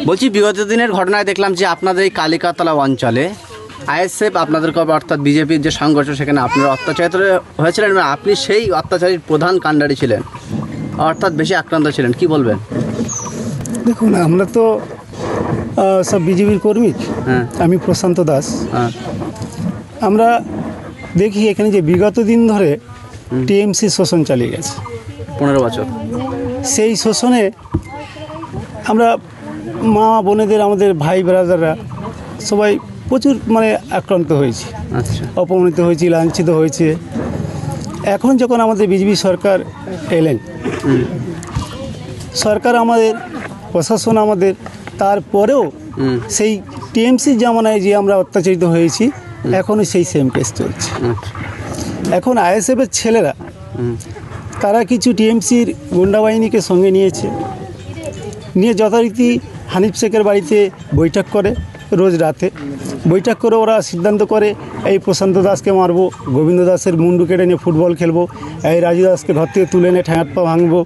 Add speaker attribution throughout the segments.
Speaker 1: বলছি বিগত দিনের ঘটনায় দেখলাম যে আপনাদের এই কালিকাতলা অঞ্চলে আইএসএফ আপনাদেরকে অর্থাৎ বিজেপির যে সংঘর্ষ সেখানে আপনারা অত্যাচারিত হয়েছিলেন এবং আপনি সেই অত্যাচারীর প্রধান কাণ্ডারি ছিলেন, অর্থাৎ বেশি আক্রান্ত ছিলেন, কি বলবেন?
Speaker 2: দেখুন, আমরা তো সব বিজেপির কর্মী।
Speaker 1: হ্যাঁ।
Speaker 2: আমি প্রশান্ত দাস।
Speaker 1: হ্যাঁ।
Speaker 2: আমরা দেখি এখানে যে বিগত দিন ধরে টিএমসি শোষণ চালিয়ে গেছে
Speaker 1: 15 বছর।
Speaker 2: সেই শোষণে আমরা মা বোনেদের, আমাদের ভাই ব্রাদাররা সবাই প্রচুর আক্রান্ত হয়েছি,
Speaker 1: আচ্ছা।
Speaker 2: অপমানিত হয়েছি, লাঞ্ছিত হয়েছে। এখন যখন আমাদের বিজেপি সরকার এলেন, সরকার আমাদের, প্রশাসন আমাদের, তারপরেও সেই টিএমসি জামানায় যে আমরা অত্যাচারিত হয়েছি এখনও সেই সেম কেস চলছে। এখন আইএসএফের ছেলেরা তারা কিছু টিএমসির গুন্ডা বাহিনীকে সঙ্গে নিয়ে যথারীতি হানিফ শেখের বাড়িতে বৈঠক করে, রোজ রাতে বৈঠক করে ওরা সিদ্ধান্ত করে এই প্রশান্ত দাসকে মারবো, গোবিন্দ দাসের মুন্ডু কেটে নিয়ে ফুটবল খেলবো, এই রাজু দাসকে ঘর থেকে তুলে নিয়ে ঠ্যাঙাট পা ভাঙবো,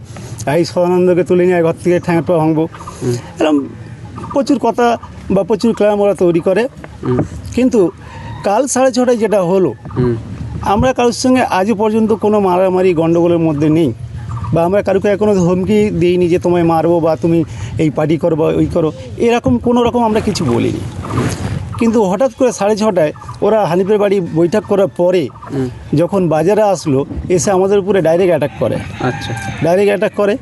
Speaker 2: এই সদানন্দকে তুলে নিয়ে ঘর থেকে ঠ্যাঙাট পা ভাঙবো। এরকম প্রচুর কথা বা প্রচুর ক্লাম ওরা তৈরি করে। কিন্তু কাল 6:30 যেটা হলো, আমরা কারোর সঙ্গে আজও পর্যন্ত কোনো মারামারি গণ্ডগোলের মধ্যে নেই, বা আমরা কারোকে এখনও ধমকি দিইনি যে তোমায় মারবো বা তুমি এই পার্টি করো বা ওই করো, এরকম কোনো রকম আমরা কিছু বলিনি। কিন্তু হঠাৎ করে 6:30 ওরা হানিফের বাড়ি বৈঠক করার পরে যখন বাজারে আসলো, এসে আমাদের উপরে ডাইরেক্ট অ্যাটাক করে। আচ্ছা। ডাইরেক্ট অ্যাটাক করে।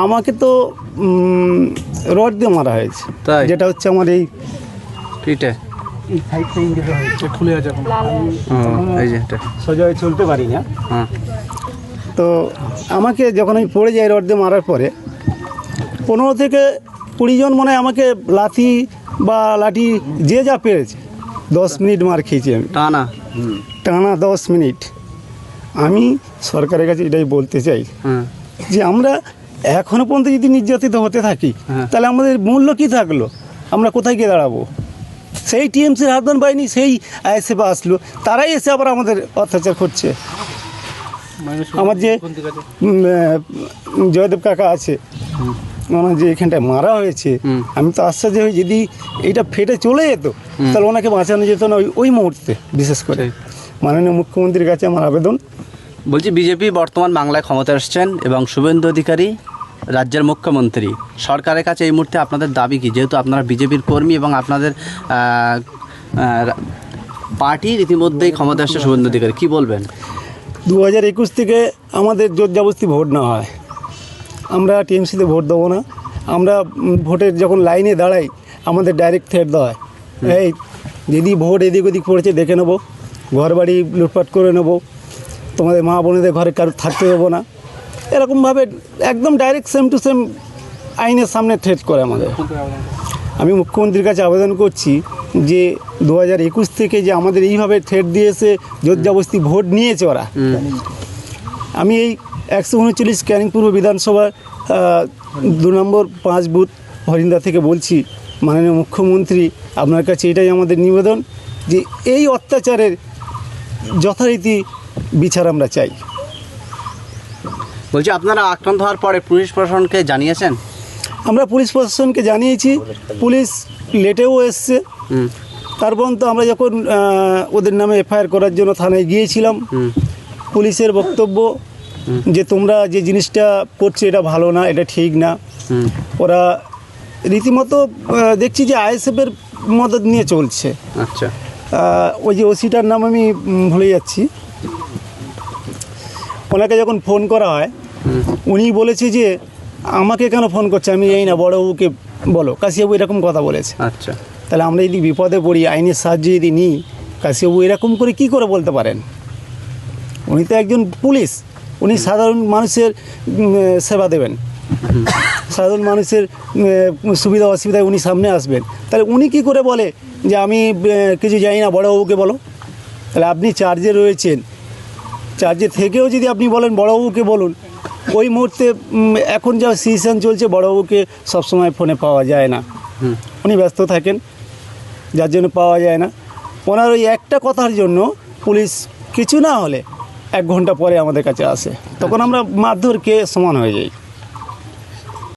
Speaker 2: আমাকে তো রড দিয়ে মারা হয়েছে, যেটা হচ্ছে আমার এই
Speaker 1: পিঠে
Speaker 2: খুলে আছে, সোজা চলতে পারি না। তো আমাকে যখন আমি পড়ে যাই রড দিয়ে মারার পরে 15 থেকে 20 জন মনে হয় আমাকে লাঠি বা লাঠি যে যা পেরেছে 10 মিনিট মার খেয়েছি আমি টানা 10 মিনিট। আমি সরকারের কাছে এটাই বলতে চাই যে আমরা এখনও পর্যন্ত যদি নির্যাতিত হতে থাকি তাহলে আমাদের মূল্য কী থাকলো? আমরা কোথায় গিয়ে দাঁড়াবো? সেই টিএমসির হাতবান বাহিনী, সেই আইএসএফ আসলো, তারাই এসে আবার আমাদের অত্যাচার করছে। আমার যে জয়দেব কাকা আছে, ওনার যে এখানটায় মারা হয়েছে, আমি তো আশ্চর্য হই, যদি এইটা ফেটে চলে যেত তাহলে ওনাকে বাঁচানো যেত না ওই মুহূর্তে। বিশেষ করে মাননীয় মুখ্যমন্ত্রীর কাছে আমার আবেদন।
Speaker 1: বলছি বিজেপি বর্তমান বাংলায় ক্ষমতা আসছেন এবং শুভেন্দু অধিকারী রাজ্যের মুখ্যমন্ত্রী, সরকারের কাছে এই মুহূর্তে আপনাদের দাবি কি? যেহেতু আপনারা বিজেপির কর্মী এবং আপনাদের পার্টি ইতিমধ্যেই ক্ষমতা আসছে শুভেন্দু অধিকারী, কী বলবেন?
Speaker 2: 2021 থেকে আমাদের জোর জবরদস্তি ভোট নেওয়া হয়। আমরা টিএমসিতে ভোট দেবো না। আমরা ভোটের যখন লাইনে দাঁড়াই আমাদের ডাইরেক্ট থ্রেট দেওয়া হয়, এই যদি ভোট এদিক ওদিক পড়েছে দেখে নেবো, ঘর বাড়ি লুটপাট করে নেবো, তোমাদের মা বোনেদের ঘরে কারো থাকতে দেবো না। এরকমভাবে একদম ডাইরেক্ট সেম টু সেম আইনের সামনে থ্রেট করে আমাদের। আমি মুখ্যমন্ত্রীর কাছে আবেদন করছি যে 2021 থেকে যে আমাদের এইভাবে থ্রেট দিয়েছে, জোর জবরদস্তি ভোট নিয়েছে ওরা। আমি এই 139 ক্যানিং পূর্ব বিধানসভা 2 নম্বর 5 বুথ হরিন্দা থেকে বলছি, মাননীয় মুখ্যমন্ত্রী আপনার কাছে এটাই আমাদের নিবেদন যে এই অত্যাচারের যথারীতি বিচার আমরা চাই।
Speaker 1: বলছি আপনারা আক্রান্ত হওয়ার পরে পুলিশ প্রশাসনকে জানিয়েছেন?
Speaker 2: আমরা পুলিশ প্রশাসনকে জানিয়েছি, পুলিশ লেটেও এসছে। তারপর তো আমরা যখন ওদের নামে এফআইআর করার জন্য থানায় গিয়েছিলাম, পুলিশের বক্তব্য যে তোমরা যে জিনিসটা করছো এটা ভালো না, এটা ঠিক না। ওরা রীতিমতো দেখছি যে আইএসএফের মদত নিয়ে চলছে।
Speaker 1: আচ্ছা।
Speaker 2: ওই যে ওসিটার নাম আমি ভুলে যাচ্ছি, ওনাকে যখন ফোন করা হয় উনি বলেছে যে আমাকে কেন ফোন করছে, আমি এই না বড়বাবুকে বলো, কাশিবাবু এরকম কথা বলেছে।
Speaker 1: আচ্ছা।
Speaker 2: তাহলে আমরা যদি বিপদে পড়ি, আইনের সাহায্য যদি নিই, কাশিবাবু এরকম করে কি করে বলতে পারেন? উনি তো একজন পুলিশ, উনি সাধারণ মানুষের সেবা দেবেন, সাধারণ মানুষের সুবিধা অসুবিধায় উনি সামনে আসবেন। তাহলে উনি কি করে বলে যে আমি কিছু জানি না, বড়বাবুকে বলো? তাহলে আপনি চার্জে রয়েছেন, চার্জে থেকেও যদি আপনি বলেন বড়বাবুকে বলুন, ওই মুহূর্তে এখন যা সিচুয়েশান চলছে বড়বাবুকে সবসময় ফোনে পাওয়া যায় না, উনি ব্যস্ত থাকেন, যার জন্য পাওয়া যায় না। ওনার ওই একটা কথার জন্য পুলিশ কিছু না হলে 1 ঘন্টা পরে আমাদের কাছে আসে, তখন আমরা মারধরকে সমান হয়ে যাই।